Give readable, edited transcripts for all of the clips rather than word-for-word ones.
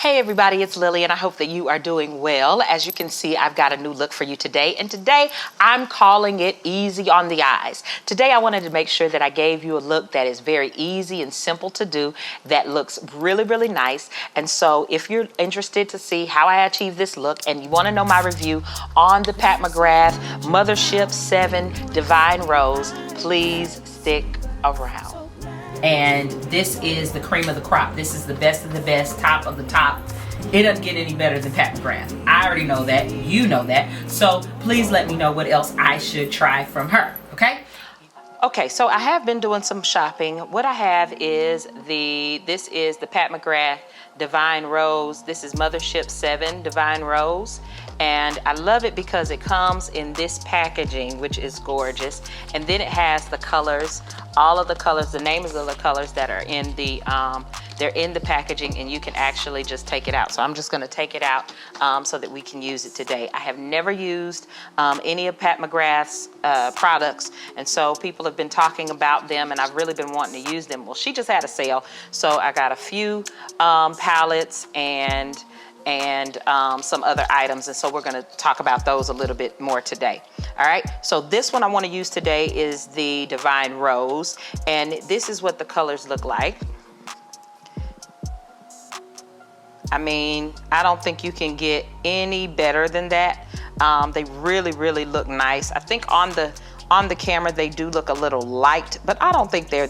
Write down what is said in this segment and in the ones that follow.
Hey everybody, it's Lillian. I hope that you are doing well. As you can see, I've got a new look for you today, and today I'm calling it easy on the eyes. Today I wanted to make sure that I gave you a look that is very easy and simple to do, that looks really, really nice. And so if you're interested to see how I achieve this look and you want to know my review on the Pat McGrath Mothership 7 Divine Rose, please stick around. And this is the cream of the crop. This is the best of the best, top of the top. It doesn't get any better than Pat McGrath. I already know that. You know that. So please let me know what else I should try from her, okay? Okay, so I have been doing some shopping. What I have is this is the Pat McGrath Divine Rose. This is Mothership 7 Divine Rose. And I love it because it comes in this packaging, which is gorgeous. And then it has the colors, all of the colors, the names of the colors that are in the, they're in the packaging, and you can actually just take it out. So I'm just gonna take it out so that we can use it today. I have never used any of Pat McGrath's products, and so people have been talking about them, and I've really been wanting to use them. Well, she just had a sale, so I got a few palettes and some other items, and so we're going to talk about those a little bit more today. All right, so this one I want to use today is the Divine Rose, and this is what the colors look like. I mean, I don't think you can get any better than that. They really, really look nice. I think on the camera they do look a little light, but I don't think they're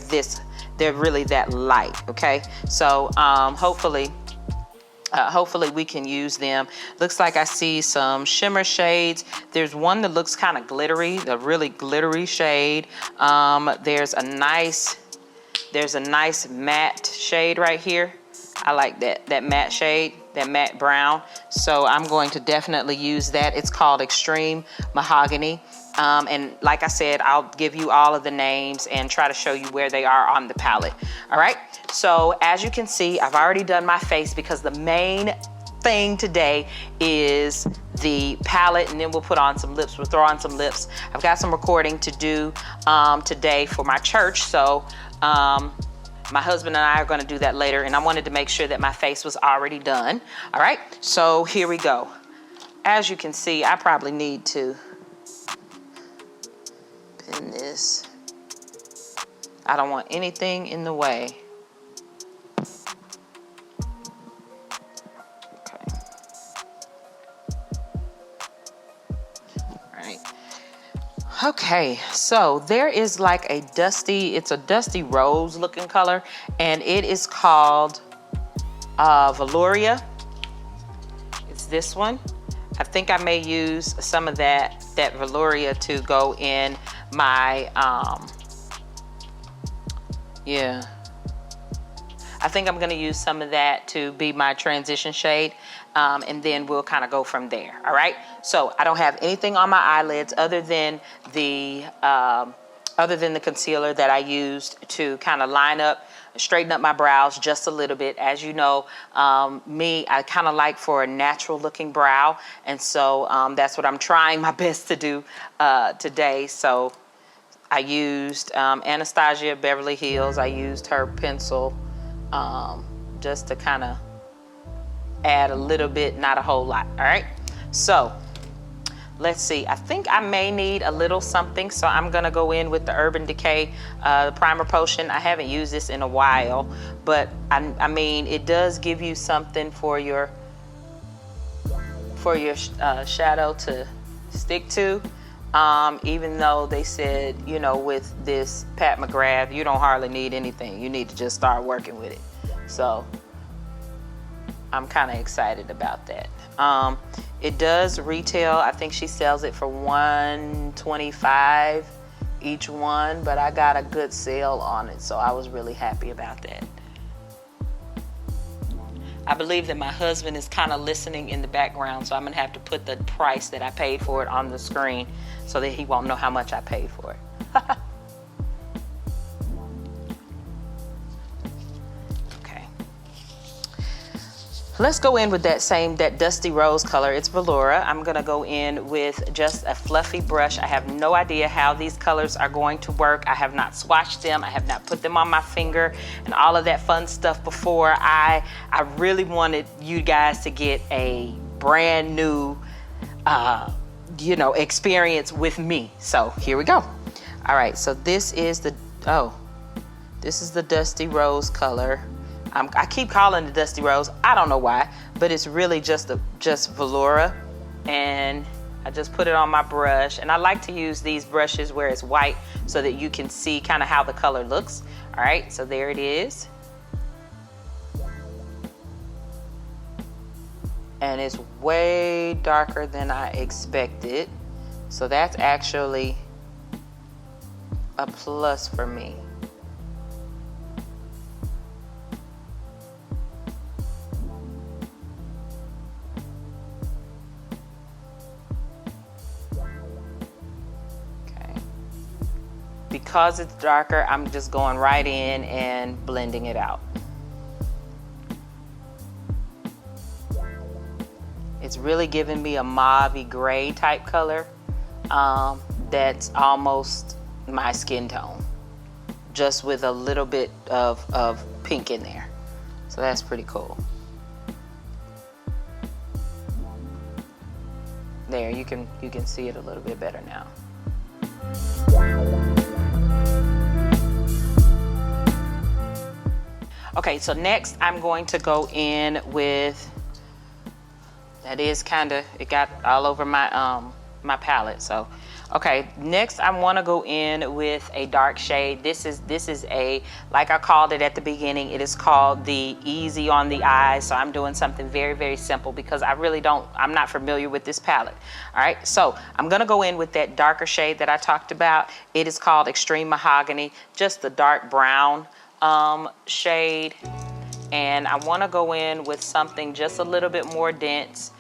really that light. Okay, so hopefully we can use them. Looks like I see some shimmer shades. There's one that looks kind of glittery, a really glittery shade. There's a nice matte shade right here. I like that matte shade, that matte brown. So I'm going to definitely use that. It's called Extreme Mahogany. And like I said, I'll give you all of the names and try to show you where they are on the palette. All right, so as you can see, I've already done my face because the main thing today is the palette, and then we'll put on some lips. We'll throw on some lips. I've got some recording to do today for my church, so my husband and I are going to do that later, and I wanted to make sure that my face was already done. All right, so here we go. As you can see, I probably need to pin this. I don't want anything in the way. Okay. All right. Okay, so there is like it's a dusty rose looking color, and it is called Velouria. It's this one. I think I may use some of that Velouria to go in my, yeah. I think I'm gonna use some of that to be my transition shade, and then we'll kind of go from there, all right? So I don't have anything on my eyelids other than the concealer that I used to kind of straighten up my brows just a little bit. As you know, I kind of like for a natural looking brow, and so that's what I'm trying my best to do today. So I used Anastasia Beverly Hills. I used her pencil just to kind of add a little bit, not a whole lot. All right, so let's see. I think I may need a little something, so I'm gonna go in with the Urban Decay primer potion. I haven't used this in a while, but I mean, it does give you something for your shadow to stick to. Even though they said, you know, with this Pat McGrath, you don't hardly need anything. You need to just start working with it. So I'm kind of excited about that. It does retail. I think she sells it for $125 each one, but I got a good sale on it, so I was really happy about that. I believe that my husband is kind of listening in the background, so I'm gonna have to put the price that I paid for it on the screen so that he won't know how much I paid for it. Let's go in with that dusty rose color. It's Veloura. I'm gonna go in with just a fluffy brush. I have no idea how these colors are going to work. I have not swatched them. I have not put them on my finger and all of that fun stuff before. I really wanted you guys to get a brand new, experience with me. So here we go. All right, so this is the dusty rose color. I keep calling it dusty rose. I don't know why, but it's really just Veloura, and I just put it on my brush. And I like to use these brushes where it's white so that you can see kind of how the color looks. All right, so there it is. And it's way darker than I expected. So that's actually a plus for me. Because it's darker, I'm just going right in and blending it out. It's really giving me a mauve-y gray type color that's almost my skin tone, just with a little bit of pink in there. So that's pretty cool. There, you can see it a little bit better now. Okay, so next I'm going to go in with, that is it got all over my my palette. So okay, next I want to go in with a dark shade. This is a, like I called it at the beginning, it is called the Easy on the Eyes. So I'm doing something very, very simple because I'm not familiar with this palette. All right, so I'm gonna go in with that darker shade that I talked about. It is called Extreme Mahogany, just the dark brown shade. And I want to go in with something just a little bit more dense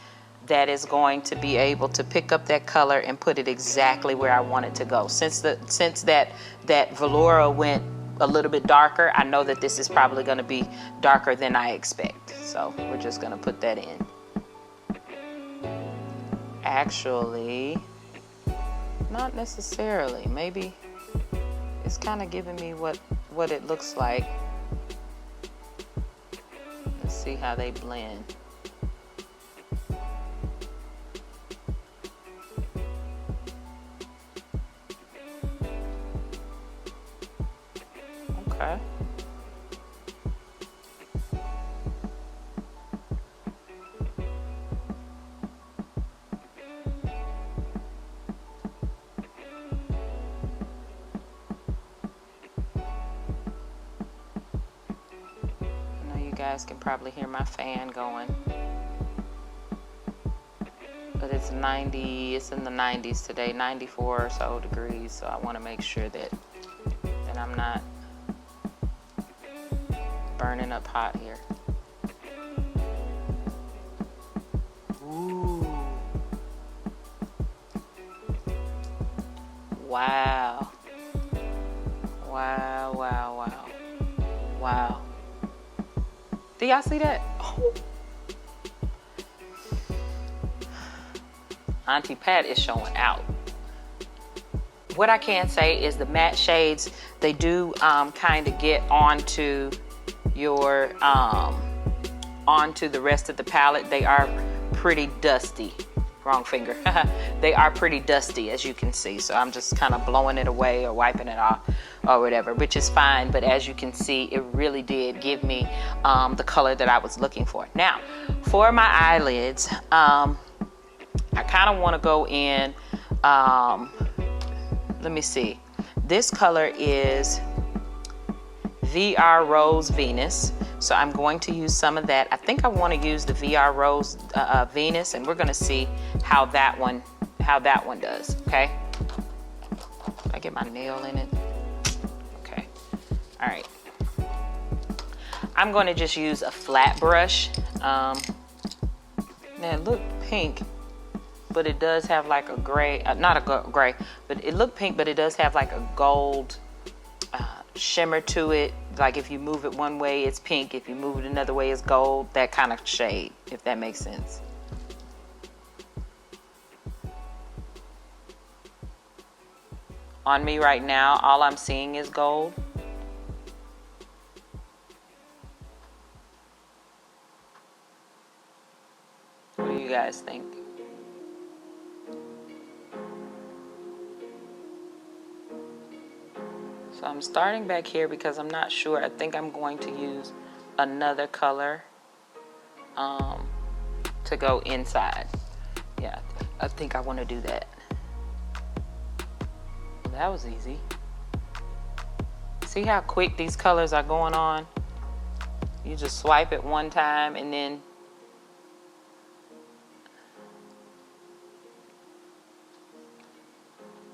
that is going to be able to pick up that color and put it exactly where I want it to go. Since that Veloura went a little bit darker, I know that this is probably going to be darker than I expect. So we're just going to put that in. Actually, not necessarily. Maybe it's kind of giving me what it looks like. Let's see how they blend. Okay. You guys can probably hear my fan going, but it's in the 90s today, 94 or so degrees. So I want to make sure that I'm not burning up hot here. Ooh. Wow. Wow, wow, wow. Wow. Do y'all see that? Oh. Auntie Pat is showing out. What I can say is the matte shades, they do kind of get onto your onto the rest of the palette. They are pretty dusty. Wrong finger. They are pretty dusty, as you can see. So I'm just kind of blowing it away or wiping it off or whatever, which is fine. But as you can see, it really did give me the color that I was looking for. Now, for my eyelids, I kind of want to go in, let me see. This color is VR Rose Venus. So I'm going to use some of that. I think I want to use the VR Rose Venus, and we're going to see how that one does. Okay. Did I get my nail in it? Okay. All right. I'm going to just use a flat brush. Now it looked pink, but it does have like a gray, not a gray, but it looked pink, but it does have like a gold shimmer to it Like if you move it one way, it's pink. If you move it another way, it's gold. That kind of shade, if that makes sense. On me right now, all I'm seeing is gold. What do you guys think? So I'm starting back here because I'm not sure. I think I'm going to use another color to go inside. Yeah, I think I want to do that. That was easy. See how quick these colors are going on? You just swipe it one time and then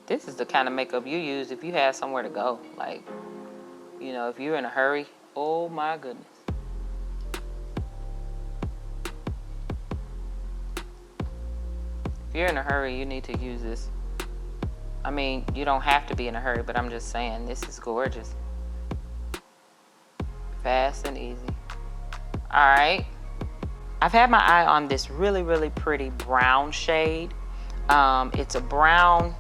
this is the kind of makeup you use if you have somewhere to go. Like, you know, if you're in a hurry. Oh my goodness. If you're in a hurry, you need to use this. I mean, you don't have to be in a hurry, but I'm just saying, this is gorgeous. Fast and easy. All right. I've had my eye on this really, really pretty brown shade. It's a brown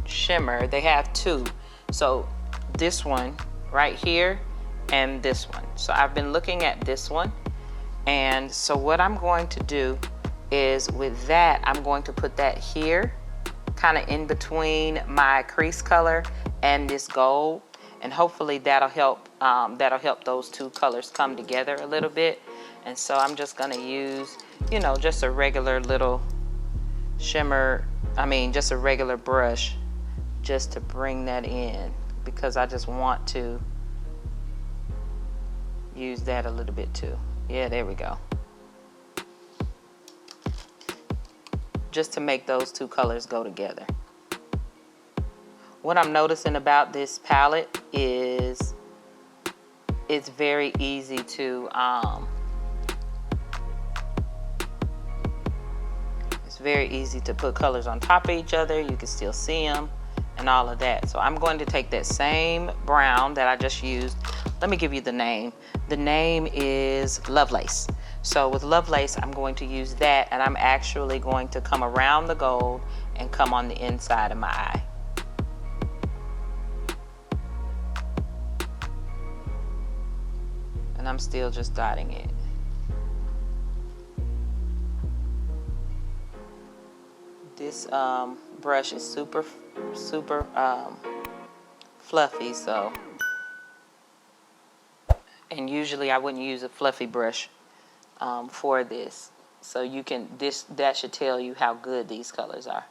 shimmer. They have two. So this one right here and this one. So I've been looking at this one. And so what I'm going to do is with that, I'm going to put that here, kind of in between my crease color and this gold, and hopefully that'll help those two colors come together a little bit. And so I'm just gonna use, you know, just a regular little shimmer, just a regular brush just to bring that in, because I just want to use that a little bit too. Yeah, there we go. Just to make those two colors go together. What I'm noticing about this palette is it's very easy to put colors on top of each other. You can still see them and all of that. So I'm going to take that same brown that I just used. Let me give you the name. The name is Lovelies. So with Lovelies, I'm going to use that, and I'm actually going to come around the gold and come on the inside of my eye. And I'm still just dotting it. This brush is super fluffy, so, and usually I wouldn't use a fluffy brush for this. So you can, that should tell you how good these colors are.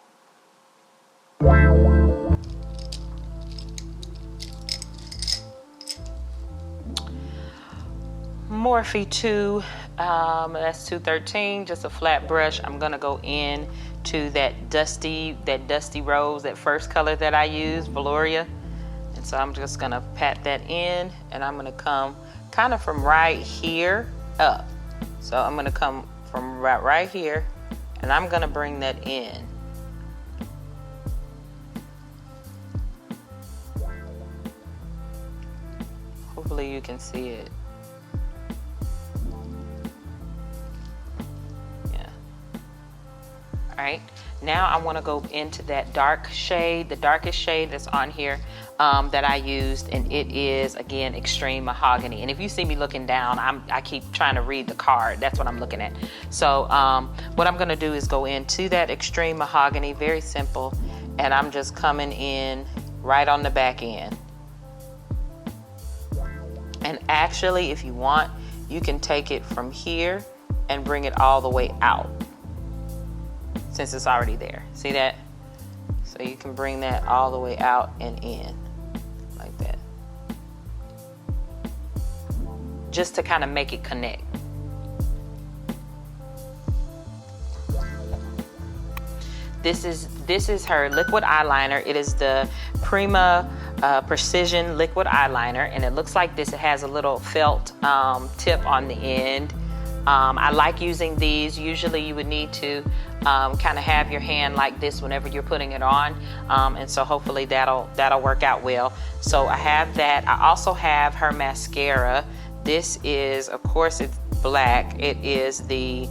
Morphe 2, that's 213, just a flat brush. I'm gonna go in to that dusty rose, that first color that I used, Valoria. And so I'm just gonna pat that in, and I'm gonna come kind of from right here up. So I'm gonna come from right here, and I'm gonna bring that in. Hopefully you can see it. Yeah. All right, now I wanna go into that dark shade, the darkest shade that's on here that I used, and it is, again, Extreme Mahogany. And if you see me looking down, I keep trying to read the card. That's what I'm looking at. So what I'm gonna do is go into that Extreme Mahogany, very simple, and I'm just coming in right on the back end. And actually, if you want, you can take it from here and bring it all the way out, since it's already there. See that? So you can bring that all the way out and in, like that. Just to kind of make it connect. This is her liquid eyeliner. It is the Prima Precision liquid eyeliner, and it looks like this. It has a little felt tip on the end. I like using these. Usually you would need to kind of have your hand like this whenever you're putting it on, and so hopefully that'll work out well. So I have that. I also have her mascara. This is, of course, it's black. It is the,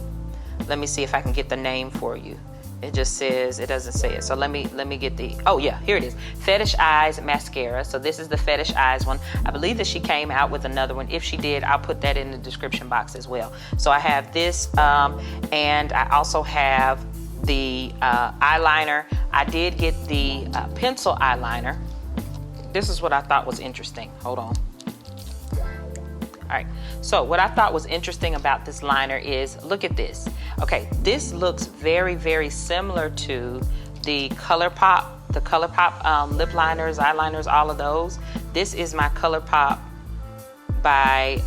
let me see if I can get the name for you. It just says, it doesn't say it. So let me get the, oh yeah, here it is. Fetish Eyes Mascara. So this is the Fetish Eyes one. I believe that she came out with another one. If she did, I'll put that in the description box as well. So I have this, and I also have the eyeliner. I did get the pencil eyeliner. This is what I thought was interesting. Hold on. All right, so what I thought was interesting about this liner is, look at this. Okay, this looks very, very similar to the ColourPop lip liners, eyeliners, all of those. This is my ColourPop by,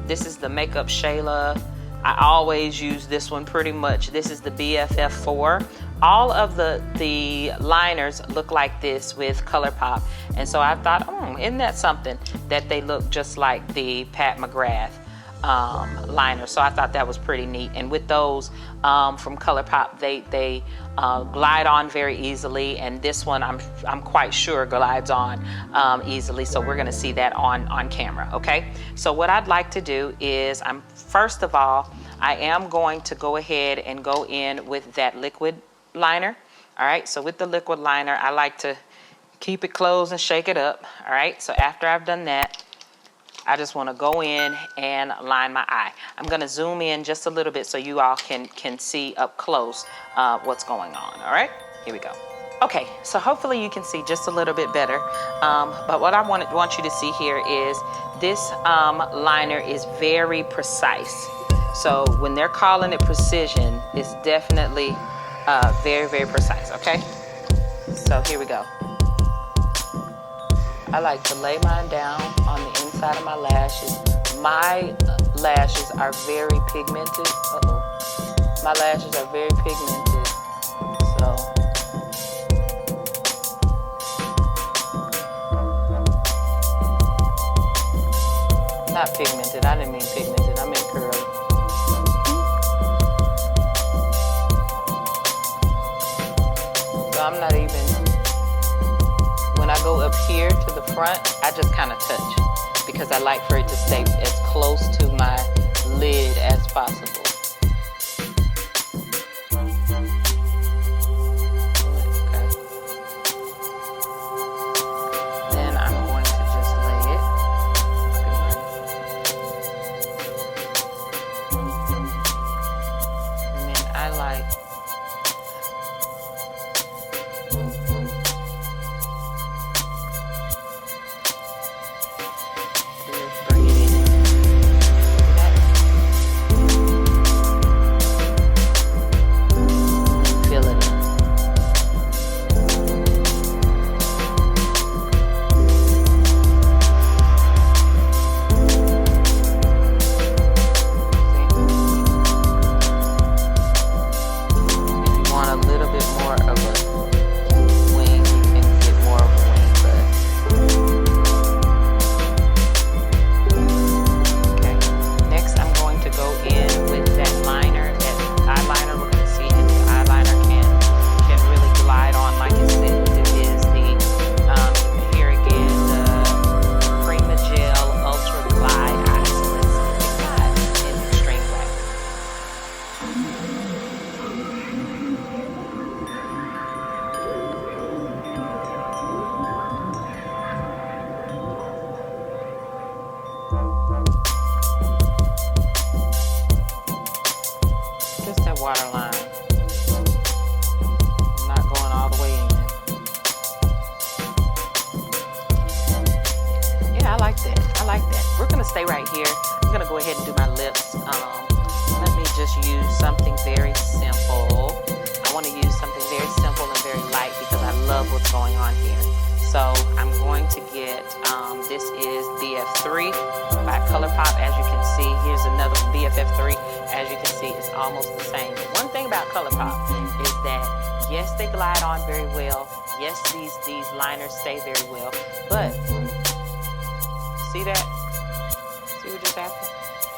this is the Makeup Shayla. I always use this one pretty much. This is the BFF4. All of the liners look like this with ColourPop. And so I thought, isn't that something that they look just like the Pat McGrath liner. So I thought that was pretty neat. And with those from ColourPop, they glide on very easily. And this one I'm quite sure glides on easily. So we're gonna see that on camera, okay? So what I'd like to do is, first of all, I am going to go ahead and go in with that liquid liner. All right, so with the liquid liner, I like to keep it closed and shake it up. All right, so after I've done that, I just want to go in and line my eye. I'm going to zoom in just a little bit so you all can see up close what's going on. All right, here we go. Okay, so hopefully you can see just a little bit better. But what I want you to see here is this liner is very precise. So when they're calling it precision, it's definitely very, very precise, okay? So here we go. I like to lay mine down on the inside of my lashes. My lashes are very pigmented. My lashes are very pigmented. So not pigmented, I didn't mean pigmented, I meant curly. I'm not even, when I go up here to the front, I just kind of touch because I like for it to stay as close to my lid as possible. Okay. Then I'm going to just lay it. And then I like waterline. I'm not going all the way in. Yeah, I like that. I like that. We're gonna stay right here. I'm gonna go ahead and do my lips. Let me just use something very simple. I want to use something very simple and very light because I love what's going on here. So I'm going to get, this is BF3 by ColourPop. As you can see, here's another BFF3. As you can see, it's almost the same. But one thing about ColourPop is that, yes, they glide on very well. Yes, these liners stay very well. But, see that? See what just happened?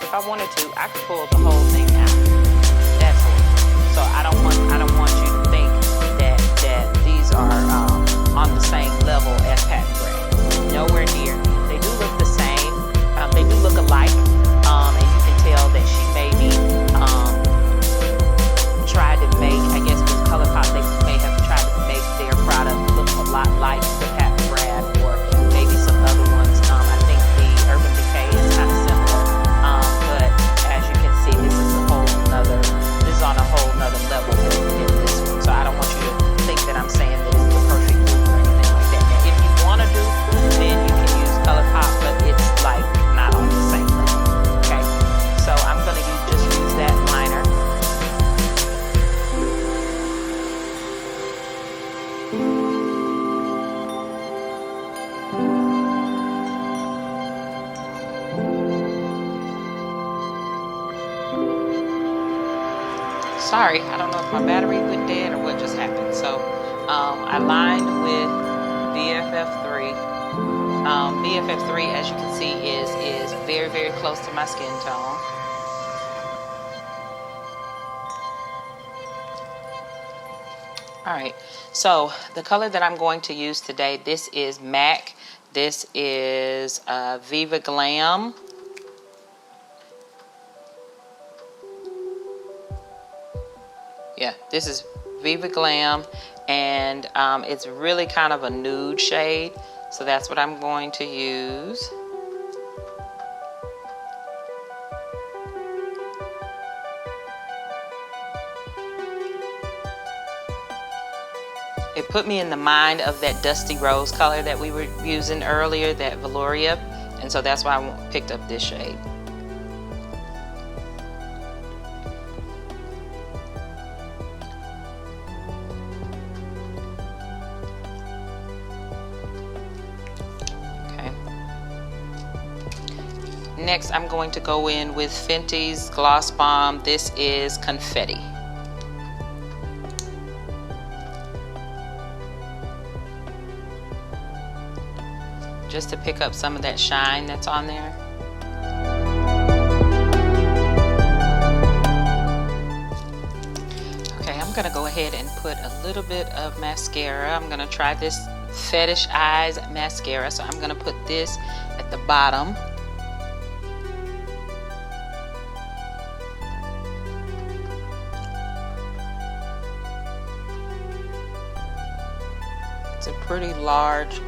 If if I wanted to, I could pull the whole thing out. That's horrible. So I don't want you to think that these are on the same level as Pat McGrath. Nowhere near. They do look the same. They do look alike, and you can tell that she maybe tried to make, I guess with ColourPop, they may have tried to make their product look a lot like the Pat McGrath or maybe some other ones. I think the Urban Decay is kind of similar, but as you can see, this is on a whole nother level in this one. So I don't want you to think that I'm saying that it's the perfect look or anything like that. Now, if you want to do, then you can use ColourPop, but it's like not on the same level. Okay, so I'm going to just use that liner. Sorry, I don't know if my battery went dead or what just happened. So I lined with BFF3. BFF3, as you can see, is very, very close to my skin tone. All right, so the color that I'm going to use today, this is MAC. This is Viva Glam. Yeah, this is Viva Glam, and it's really kind of a nude shade, so that's what I'm going to use. It put me in the mind of that dusty rose color that we were using earlier, that Valoria, and so that's why I picked up this shade. Next, I'm going to go in with Fenty's Gloss Bomb. This is Confetti. Just to pick up some of that shine that's on there. Okay, I'm gonna go ahead and put a little bit of mascara. I'm gonna try this Fetish Eyes mascara. So I'm gonna put this at the bottom. It's a pretty large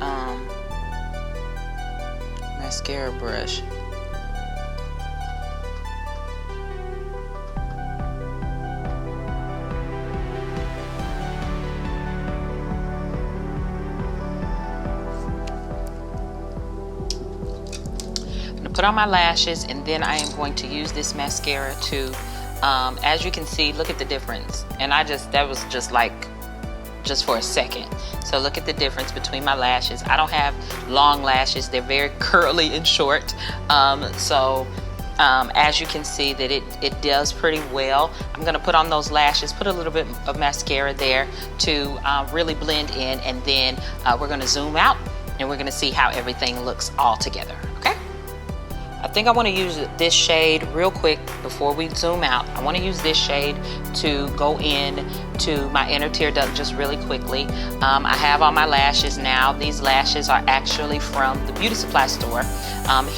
mascara brush. I'm gonna put on my lashes, and then I am going to use this mascara to, as you can see, look at the difference. And that was just for a second. So look at the difference between my lashes. I don't have long lashes. They're very curly and short. As you can see that it does pretty well. I'm gonna put on those lashes, put a little bit of mascara there to really blend in, and then we're gonna zoom out and we're gonna see how everything looks all together, okay? I think I want to use this shade real quick before we zoom out. I want to use this shade to go in to my inner tear duct just really quickly. I have on my lashes now. These lashes are actually from the beauty supply store.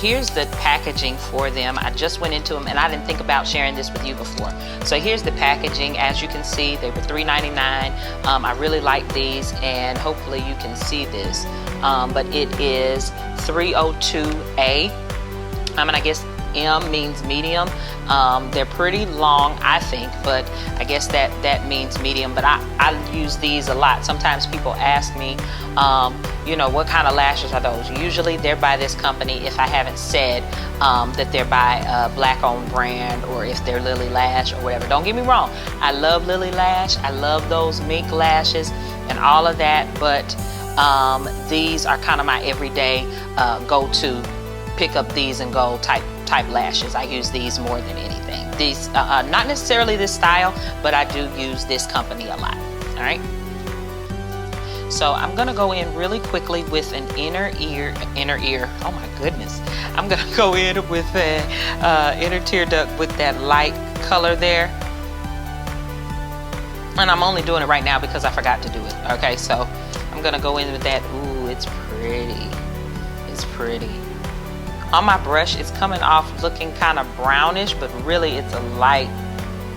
Here's the packaging for them. I just went into them and I didn't think about sharing this with you before. So here's the packaging. As you can see, they were $3.99. I really like these, and hopefully you can see this. But it is 302A. And I guess M means medium. They're pretty long, I think, but I guess that means medium. But I use these a lot. Sometimes people ask me, what kind of lashes are those? Usually they're by this company, if I haven't said that they're by a black-owned brand, or if they're Lily Lash or whatever. Don't get me wrong. I love Lily Lash. I love those mink lashes and all of that. But these are kind of my everyday go-to. Pick up these and go type lashes. I use these more than anything. These, not necessarily this style, but I do use this company a lot. All right. So I'm gonna go in really quickly with an inner ear, oh my goodness. I'm gonna go in with an inner tear duct with that light color there. And I'm only doing it right now because I forgot to do it. Okay, so I'm gonna go in with that. Ooh, it's pretty. It's pretty. On my brush, it's coming off looking kind of brownish, but really it's a light.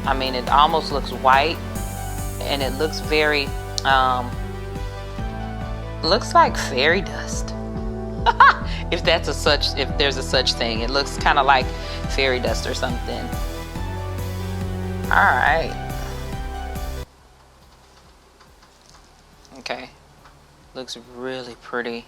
I mean, it almost looks white, and it looks very, looks like fairy dust. If there's a such thing, it looks kind of like fairy dust or something. All right. Okay, looks really pretty.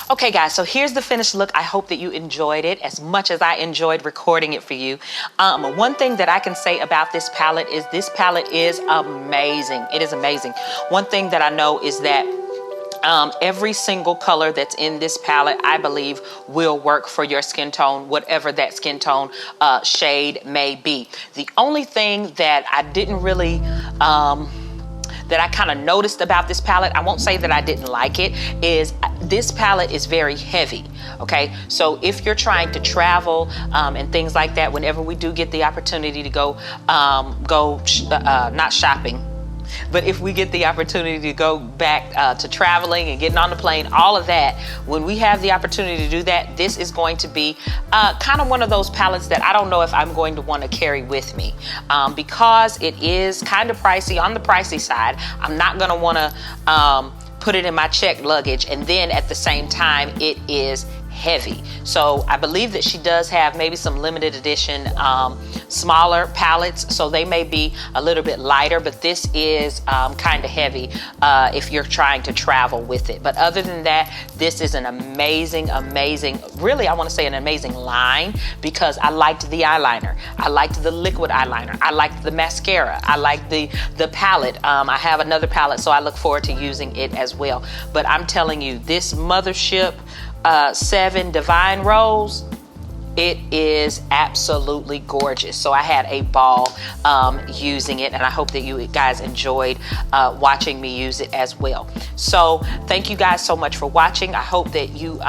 Okay guys, so here's the finished look. I hope that you enjoyed it as much as I enjoyed recording it for you. One thing that I can say about this palette is amazing. It is amazing. One thing that I know is that every single color that's in this palette, I believe, will work for your skin tone, whatever that skin tone shade may be. The only thing that I didn't really that I kind of noticed about this palette, I won't say that I didn't like it, is this palette is very heavy, okay? So if you're trying to travel and things like that, whenever we do get the opportunity to go, not shopping, but if we get the opportunity to go back to traveling and getting on the plane, all of that, when we have the opportunity to do that, this is going to be kind of one of those palettes that I don't know if I'm going to want to carry with me because it is kind of pricey, on the pricey side. I'm not going to want to put it in my checked luggage, and then at the same time, it is heavy. So I believe that she does have maybe some limited edition smaller palettes, so they may be a little bit lighter, but this is kind of heavy if you're trying to travel with it. But other than that, this is an amazing, really I want to say an amazing line, because I liked the eyeliner, I liked the liquid eyeliner, I liked the mascara, I liked the palette. I have another palette, so I look forward to using it as well. But I'm telling you, this Mothership 7 Divine Rose, it is absolutely gorgeous. So I had a ball using it, and I hope that you guys enjoyed watching me use it as well. So thank you guys so much for watching. I hope that you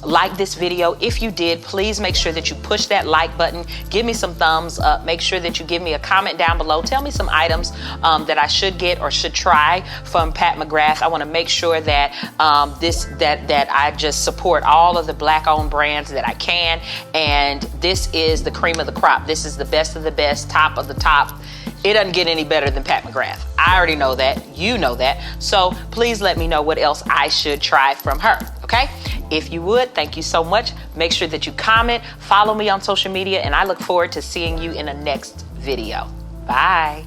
like this video. If you did, please make sure that you push that like button, give me some thumbs up, make sure that you give me a comment down below, tell me some items that I should get or should try from Pat McGrath. I want to make sure that that I just support all of the black owned brands that I can, and this is the cream of the crop. This is the best of the best, top of the top. It doesn't get any better than Pat McGrath. I already know that, you know that. So please let me know what else I should try from her, okay? If you would, thank you so much. Make sure that you comment, follow me on social media, and I look forward to seeing you in the next video. Bye.